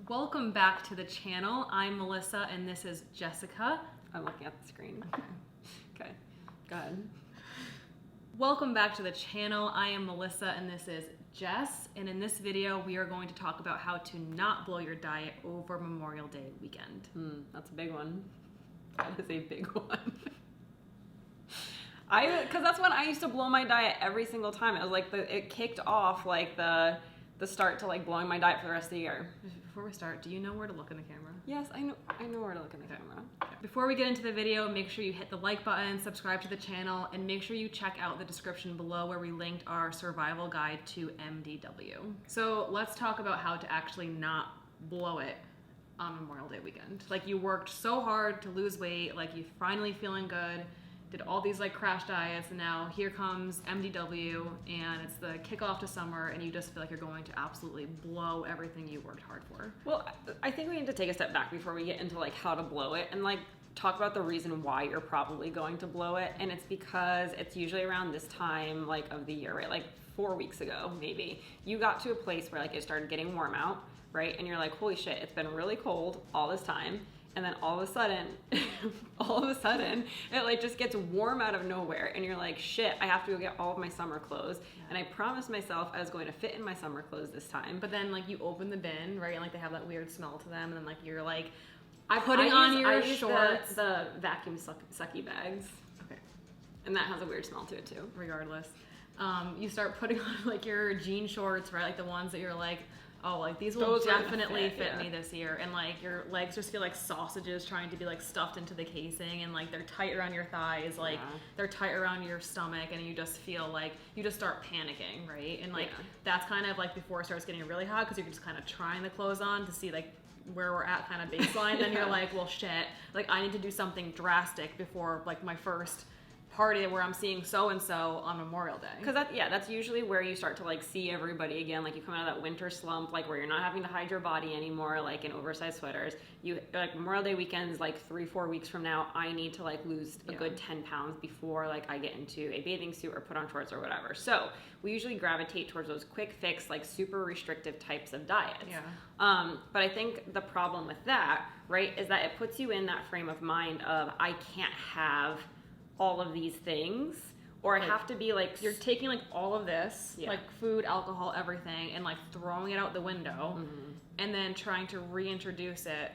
Welcome back to the channel. I'm Melissa and this is Jessica. I'm looking at the screen. Okay. Go ahead. Welcome back to the channel. I am Melissa and this is Jess. And in this video, we are going to talk about how to not blow your diet over Memorial Day weekend. That's a big one. That is a big one. Because that's when I used to blow my diet every single time. It was like it kicked off like the start to like blowing my diet for the rest of the year. Before we start, do you know where to look in the camera? Yes, I know where to look in the camera. Before we get into the video, make sure you hit the like button, subscribe to the channel, and make sure you check out the description below where we linked our survival guide to MDW. So let's talk about how to actually not blow it on Memorial Day weekend. Like you worked so hard to lose weight, like you're finally feeling good, did all these like crash diets, and now here comes MDW and it's the kickoff to summer and you just feel like you're going to absolutely blow everything you worked hard for. Well, I think we need to take a step back before we get into like how to blow it and like talk about the reason why you're probably going to blow it. And it's because it's usually around this time like of the year, right? Like 4 weeks ago, maybe you got to a place where like it started getting warm out, right? And you're like, holy shit, it's been really cold all this time. And then all of a sudden, it like just gets warm out of nowhere. And you're like, shit, I have to go get all of my summer clothes. Yeah. And I promised myself I was going to fit in my summer clothes this time. But then like you open the bin, right? And like they have that weird smell to them. And then like you're like, putting on your shorts. The vacuum sucky bags. Okay. And that has a weird smell to it too. Regardless. You start putting on like your jean shorts, right? Like the ones that you're like, oh, like these will definitely fit me this year. And like your legs just feel like sausages trying to be like stuffed into the casing, and like they're tight around your thighs, like they're tight around your stomach, and you just feel like you just start panicking, right? And like that's kind of like before it starts getting really hot because you're just kind of trying the clothes on to see like where we're at kind of baseline. Then you're like, well shit, like I need to do something drastic before like my first party where I'm seeing so-and-so on Memorial Day. Because that's usually where you start to like see everybody again, like you come out of that winter slump, like where you're not having to hide your body anymore, like in oversized sweaters. You like Memorial Day weekends, like 3-4 weeks from now, I need to like lose a good 10 pounds before like I get into a bathing suit or put on shorts or whatever. So we usually gravitate towards those quick fix, like super restrictive types of diets. But I think the problem with that, right, is that it puts you in that frame of mind of I can't have all of these things, or I have to be like, you're taking like all of this, like food, alcohol, everything, and like throwing it out the window, and then trying to reintroduce it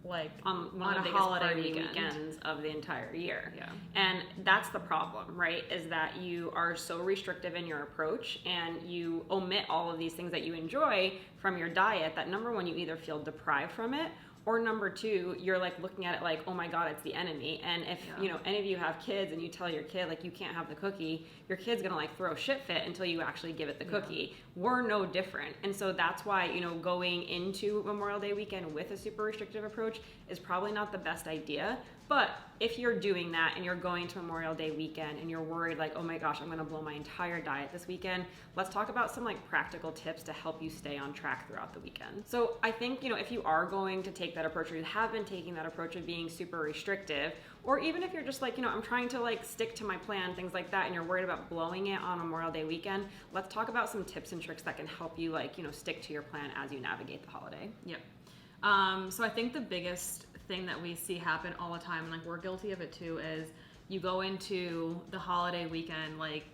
like on one of the holiday weekends of the entire year. And that's the problem, right? Is that you are so restrictive in your approach and you omit all of these things that you enjoy from your diet that number one, you either feel deprived from it, or number two, you're like looking at it like, oh my God, it's the enemy. And if you know any of you have kids and you tell your kid like you can't have the cookie, your kid's gonna like throw shit fit until you actually give it the cookie. We're no different. And so that's why, you know, going into Memorial Day weekend with a super restrictive approach is probably not the best idea. But if you're doing that and you're going to Memorial Day weekend and you're worried like, oh my gosh, I'm gonna blow my entire diet this weekend, let's talk about some like practical tips to help you stay on track throughout the weekend. So I think, you know, if you are going to take that approach, or you have been taking that approach of being super restrictive, or even if you're just like, you know, I'm trying to like stick to my plan, things like that, and you're worried about blowing it on Memorial Day weekend, let's talk about some tips and tricks that can help you like, you know, stick to your plan as you navigate the holiday. So I think the biggest thing that we see happen all the time, and like we're guilty of it too, is you go into the holiday weekend like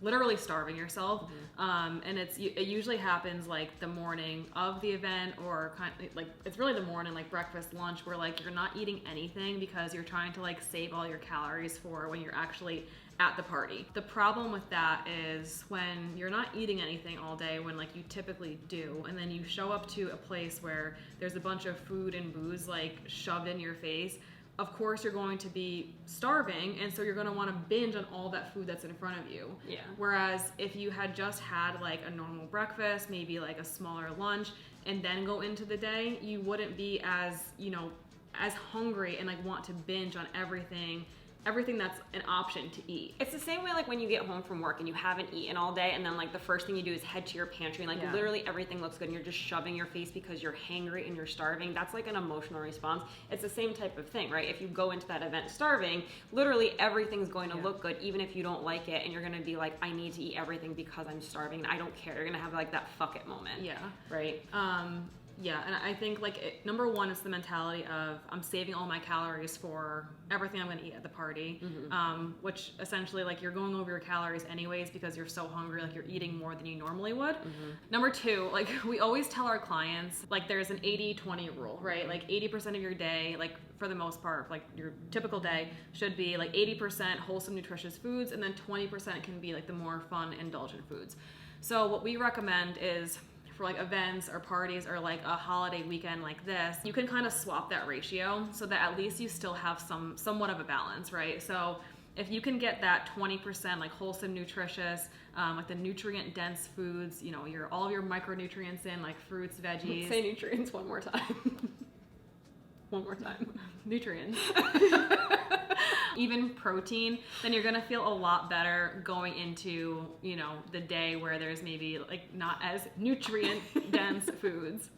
literally starving yourself, and it usually happens like the morning of the event, or kind of like it's really the morning, like breakfast, lunch, where like you're not eating anything because you're trying to like save all your calories for when you're actually at the party. The problem with that is when you're not eating anything all day, when like you typically do, and then you show up to a place where there's a bunch of food and booze like shoved in your face, of course you're going to be starving, and so you're going to want to binge on all that food that's in front of you. Whereas if you had just had like a normal breakfast, maybe like a smaller lunch, and then go into the day, you wouldn't be as, you know, as hungry and like want to binge on everything that's an option to eat. It's the same way like when you get home from work and you haven't eaten all day, and then like the first thing you do is head to your pantry and like literally everything looks good and you're just shoving your face because you're hangry and you're starving. That's like an emotional response. It's the same type of thing, right? If you go into that event starving, literally everything's going to look good even if you don't like it, and you're going to be like, I need to eat everything because I'm starving and I don't care. You're going to have like that fuck it moment. Right. Yeah, and I think like number one is the mentality of I'm saving all my calories for everything I'm going to eat at the party, which essentially like you're going over your calories anyways because you're so hungry, like you're eating more than you normally would. Number two, like we always tell our clients, like there's an 80-20 rule, right? Like 80% of your day, like for the most part, like your typical day should be like 80% wholesome, nutritious foods, and then 20% can be like the more fun, indulgent foods. So what we recommend is for like events or parties or like a holiday weekend like this, you can kind of swap that ratio so that at least you still have somewhat of a balance, right? So if you can get that 20% like wholesome, nutritious, like the nutrient dense foods, you know, all of your micronutrients in like fruits, veggies. Say nutrients one more time. One more time. Nutrients. Even protein, then you're gonna feel a lot better going into, you know, the day where there's maybe like not as nutrient dense foods.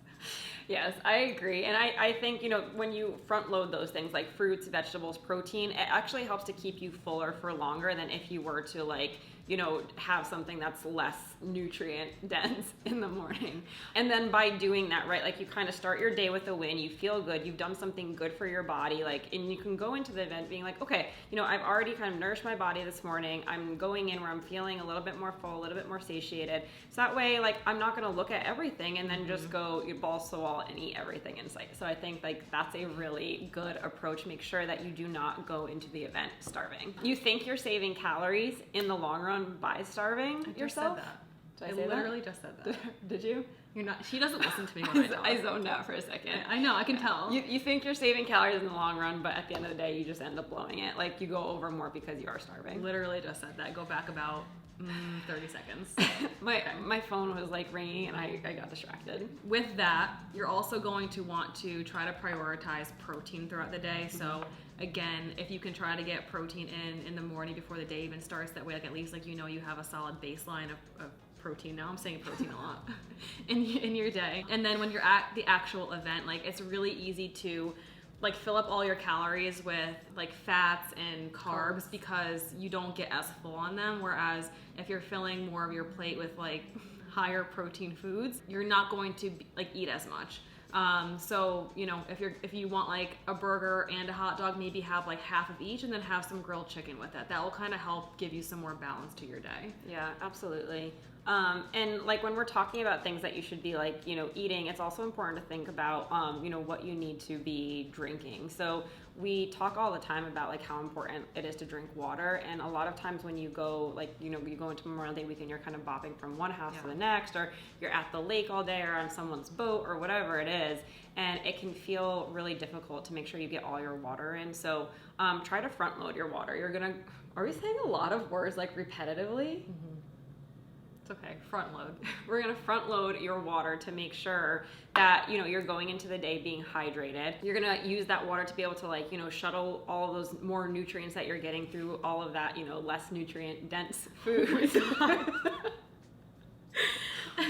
Yes, I agree. And I think, you know, when you front load those things like fruits, vegetables, protein, it actually helps to keep you fuller for longer than if you were to like, you know, have something that's less nutrient dense in the morning. And then by doing that, right, like you kind of start your day with a win, you feel good, you've done something good for your body, like, and you can go into the event being like, okay, you know, I've already kind of nourished my body this morning, I'm going in where I'm feeling a little bit more full, a little bit more satiated. So that way, like, I'm not gonna look at everything and then just go balls to the wall and eat everything in sight. So I think like that's a really good approach. Make sure that you do not go into the event starving. You think you're saving calories in the long run by starving yourself? Said that. Did I say literally just said that. Did you? You're not. She doesn't listen to me when I talk. I zoned out for a second. I know. I can tell. You think you're saving calories in the long run, but at the end of the day, you just end up blowing it. Like you go over more because you are starving. Literally just said that. Go back about 30 seconds. My phone was like ringing and I got distracted. With that, you're also going to want to try to prioritize protein throughout the day. So again, if you can try to get protein in the morning before the day even starts, that way like at least like you know you have a solid baseline of protein. Now I'm saying protein a lot in your day. And then when you're at the actual event, like it's really easy to like fill up all your calories with like fats and carbs because you don't get as full on them. Whereas if you're filling more of your plate with like higher protein foods, you're not going to like eat as much. So, you know, if you want like a burger and a hot dog, maybe have like half of each and then have some grilled chicken with it. That will kind of help give you some more balance to your day. Yeah, absolutely. And like when we're talking about things that you should be like, you know, eating, it's also important to think about, you know, what you need to be drinking. So we talk all the time about like how important it is to drink water. And a lot of times when you go, like, you know, you go into Memorial Day weekend, you're kind of bopping from one house to the next, or you're at the lake all day or on someone's boat or whatever it is. And it can feel really difficult to make sure you get all your water in. So try to front load your water. Are we saying a lot of words like repetitively? Mm-hmm. It's okay. Front load. We're going to front load your water to make sure that, you know, you're going into the day being hydrated. You're going to use that water to be able to like, you know, shuttle all of those more nutrients that you're getting through all of that, you know, less nutrient dense food.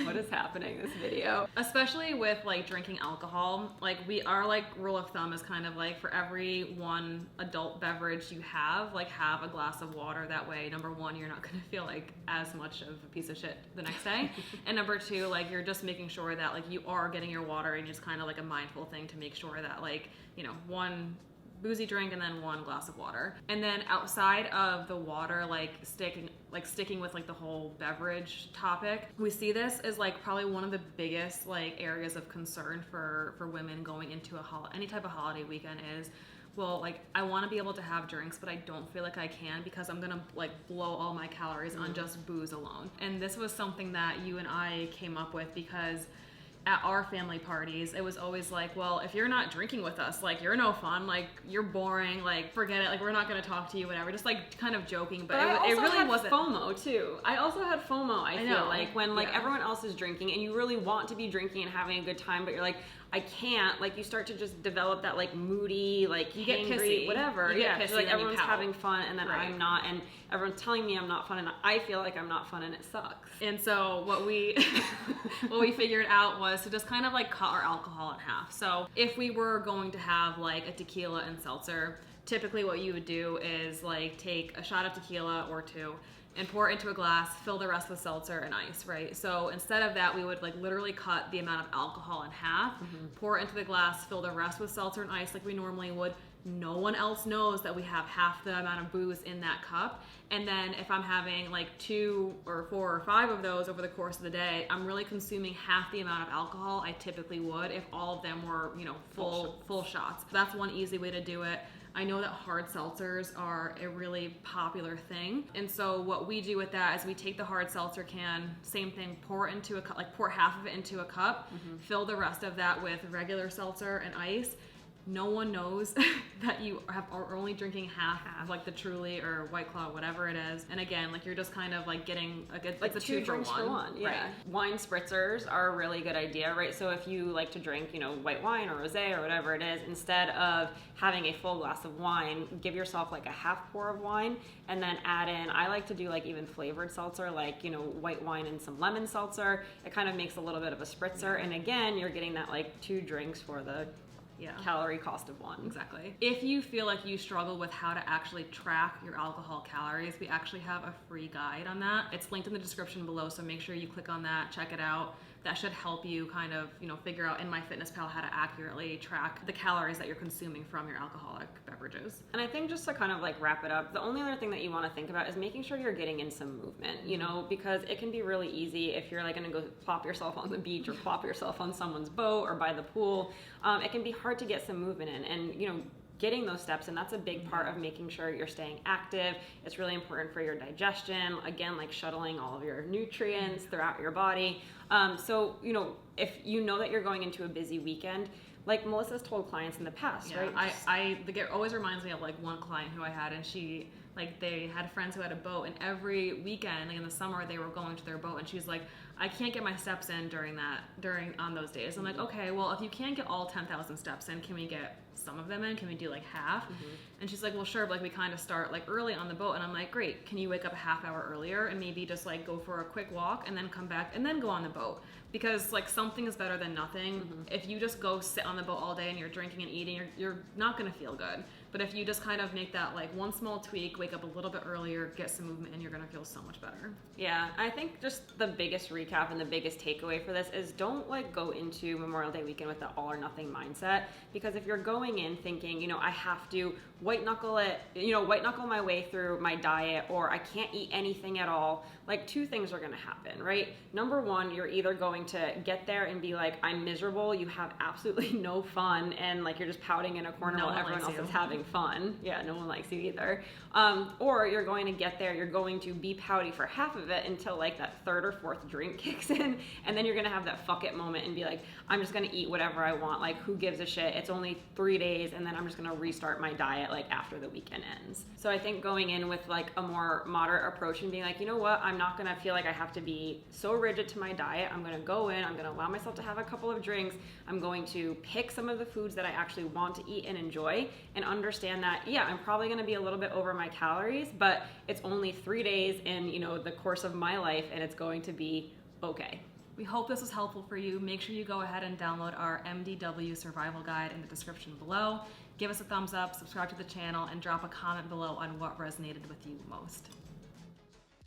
What is happening this video? Especially with like drinking alcohol, like our like rule of thumb is kind of like for every one adult beverage you have a glass of water. That way, number one, you're not going to feel like as much of a piece of shit the next day. And number two, like you're just making sure that like you are getting your water, and it's kind of like a mindful thing to make sure that like, you know, one boozy drink and then one glass of water. And then outside of the water, like sticking with like the whole beverage topic, we see this as like probably one of the biggest like areas of concern for women going into any type of holiday weekend is, well, like I want to be able to have drinks, but I don't feel like I can because I'm gonna like blow all my calories on just booze alone. And this was something that you and I came up with because at our family parties, it was always like, well, if you're not drinking with us, like you're no fun, like you're boring, like forget it, like we're not gonna talk to you, whatever. Just like kind of joking, but it really wasn't. FOMO too. I also had FOMO. I feel like when like everyone else is drinking and you really want to be drinking and having a good time, but you're like, I can't. Like you start to just develop that like moody, like you get pissy, whatever. Yeah, like everyone's having fun and then I'm not, and everyone's telling me I'm not fun, and I feel like I'm not fun, and it sucks. And so what we figured out was to just kind of like cut our alcohol in half. So if we were going to have like a tequila and seltzer, typically what you would do is like take a shot of tequila or two and pour it into a glass, fill the rest with seltzer and ice, right? So instead of that, we would like literally cut the amount of alcohol in half, pour it into the glass, fill the rest with seltzer and ice like we normally would. No one else knows that we have half the amount of booze in that cup. And then if I'm having like 2 or 4 or 5 of those over the course of the day, I'm really consuming half the amount of alcohol I typically would if all of them were, you know, full shots. That's one easy way to do it. I know that hard seltzers are a really popular thing. And so what we do with that is we take the hard seltzer can, same thing, pour it into a cup, like pour half of it into a cup, fill the rest of that with regular seltzer and ice. No one knows that you are only drinking half of like the Truly or White Claw, whatever it is. And again, like you're just kind of like getting like a 2 drinks for one. Yeah. Right. Wine spritzers are a really good idea, right? So if you like to drink, you know, white wine or rosé or whatever it is, instead of having a full glass of wine, give yourself like a half pour of wine and then add in, I like to do like even flavored seltzer, like, you know, white wine and some lemon seltzer. It kind of makes a little bit of a spritzer. And again, you're getting that like 2 drinks for the calorie cost of 1. Exactly. If you feel like you struggle with how to actually track your alcohol calories, we actually have a free guide on that. It's linked in the description below, so make sure you click on that, check it out. That should help you kind of, you know, figure out in MyFitnessPal how to accurately track the calories that you're consuming from your alcoholic beverages. And I think just to kind of like wrap it up, the only other thing that you want to think about is making sure you're getting in some movement, you know, because it can be really easy if you're like going to go plop yourself on the beach or plop yourself on someone's boat or by the pool. It can be hard to get some movement in, and, you know, getting those steps, and that's a big part of making sure you're staying active. It's really important for your digestion, again, like shuttling all of your nutrients throughout your body. So, you know, if you know that you're going into a busy weekend, like Melissa's told clients in the past, right? It always reminds me of like one client who I had, and she, like, they had friends who had a boat, and every weekend, like in the summer, they were going to their boat, and she's like, I can't get my steps in on those days. I'm like, okay, well, if you can't get all 10,000 steps in, can we get some of them in? Can we do like half? And she's like, well, sure, but like we kind of start like early on the boat. And I'm like, great, can you wake up a half hour earlier and maybe just like go for a quick walk and then come back and then go on the boat? Because like something is better than nothing. If you just go sit on the boat all day and you're drinking and eating, you're not gonna feel good. But if you just kind of make that like one small tweak, wake up a little bit earlier, get some movement, and you're gonna feel so much better. Yeah, I think just the biggest recap and the biggest takeaway for this is don't like go into Memorial Day weekend with the all or nothing mindset, because if you're going in thinking, you know, I have to white knuckle my way through my diet, or I can't eat anything at all, like 2 things are gonna happen, right? Number 1, you're either going to get there and be like, I'm miserable, you have absolutely no fun, and like you're just pouting in a corner while everyone else is having fun. Yeah, no one likes you either. Or you're going to get there, you're going to be pouty for half of it until like that 3rd or 4th drink kicks in, and then you're gonna have that fuck it moment and be like, I'm just gonna eat whatever I want, like who gives a shit, it's only 3 days, and then I'm just gonna restart my diet like after the weekend ends. So I think going in with like a more moderate approach and being like, you know what, I'm not gonna feel like I have to be so rigid to my diet. I'm gonna go in, I'm gonna allow myself to have a couple of drinks, I'm going to pick some of the foods that I actually want to eat and enjoy, and understand that, yeah, I'm probably gonna be a little bit over my calories, but it's only 3 days in, you know, the course of my life, and it's going to be okay. We hope this was helpful for you. Make sure you go ahead and download our MDW survival guide in the description below. Give us a thumbs up, subscribe to the channel, and drop a comment below on what resonated with you most.